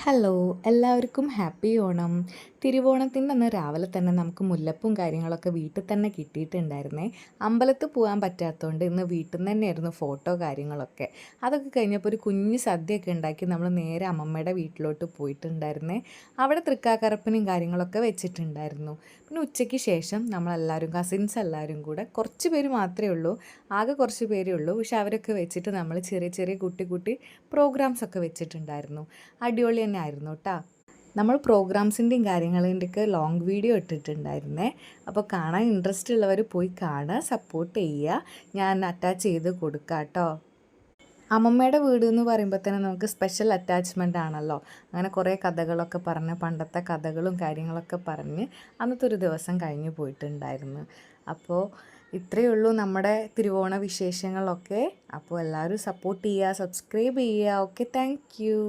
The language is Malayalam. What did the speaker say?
ഹലോ, എല്ലാവർക്കും ഹാപ്പി ഓണം. തിരുവോണത്തിൻ്റെ അന്ന് രാവിലെ തന്നെ നമുക്ക് മുല്ലപ്പൂവും കാര്യങ്ങളൊക്കെ വീട്ടിൽ തന്നെ കിട്ടിയിട്ടുണ്ടായിരുന്നേ. അമ്പലത്തിൽ പോകാൻ പറ്റാത്തതുകൊണ്ട് ഇന്ന് വീട്ടിൽ നിന്ന് തന്നെയായിരുന്നു ഫോട്ടോ കാര്യങ്ങളൊക്കെ. അതൊക്കെ കഴിഞ്ഞപ്പോൾ ഒരു കുഞ്ഞ് സദ്യയൊക്കെ ഉണ്ടാക്കി നമ്മൾ നേരെ അമ്മമ്മയുടെ വീട്ടിലോട്ട് പോയിട്ടുണ്ടായിരുന്നേ. അവിടെ തൃക്കാക്കരപ്പനും കാര്യങ്ങളൊക്കെ വെച്ചിട്ടുണ്ടായിരുന്നു. പിന്നെ ഉച്ചയ്ക്ക് ശേഷം നമ്മളെല്ലാവരും കസിൻസ് എല്ലാവരും കൂടെ കുറച്ച് പേര് മാത്രമേ ഉള്ളൂ, ആകെ കുറച്ച് പേരേ ഉള്ളൂ. പക്ഷെ അവരൊക്കെ വെച്ചിട്ട് നമ്മൾ ചെറിയ ചെറിയ കുട്ടി പ്രോഗ്രാംസ് ഒക്കെ വെച്ചിട്ടുണ്ടായിരുന്നു. അടിപൊളി തന്നെ ആയിരുന്നു കേട്ടോ. നമ്മൾ പ്രോഗ്രാംസിൻ്റെയും കാര്യങ്ങളിൻ്റെയൊക്കെ ലോങ് വീഡിയോ ഇട്ടിട്ടുണ്ടായിരുന്നേ. അപ്പോൾ കാണാൻ ഇൻട്രസ്റ്റ് ഉള്ളവർ പോയി കാണുക, സപ്പോർട്ട് ചെയ്യുക. ഞാൻ അറ്റാച്ച് ചെയ്ത് കൊടുക്കാം കേട്ടോ. അമ്മമ്മയുടെ വീട് എന്ന് പറയുമ്പോൾ തന്നെ നമുക്ക് സ്പെഷ്യൽ അറ്റാച്ച്മെൻ്റ് ആണല്ലോ. അങ്ങനെ കുറേ കഥകളൊക്കെ പറഞ്ഞ് പണ്ടത്തെ കഥകളും കാര്യങ്ങളൊക്കെ പറഞ്ഞ് അന്നത്തെ ഒരു ദിവസം കഴിഞ്ഞു പോയിട്ടുണ്ടായിരുന്നു. അപ്പോൾ ഇത്രയേ ഉള്ളൂ നമ്മുടെ തിരുവോണ വിശേഷങ്ങളൊക്കെ. അപ്പോൾ എല്ലാവരും സപ്പോർട്ട് ചെയ്യുക, സബ്സ്ക്രൈബ് ചെയ്യുക. Okay, thank you.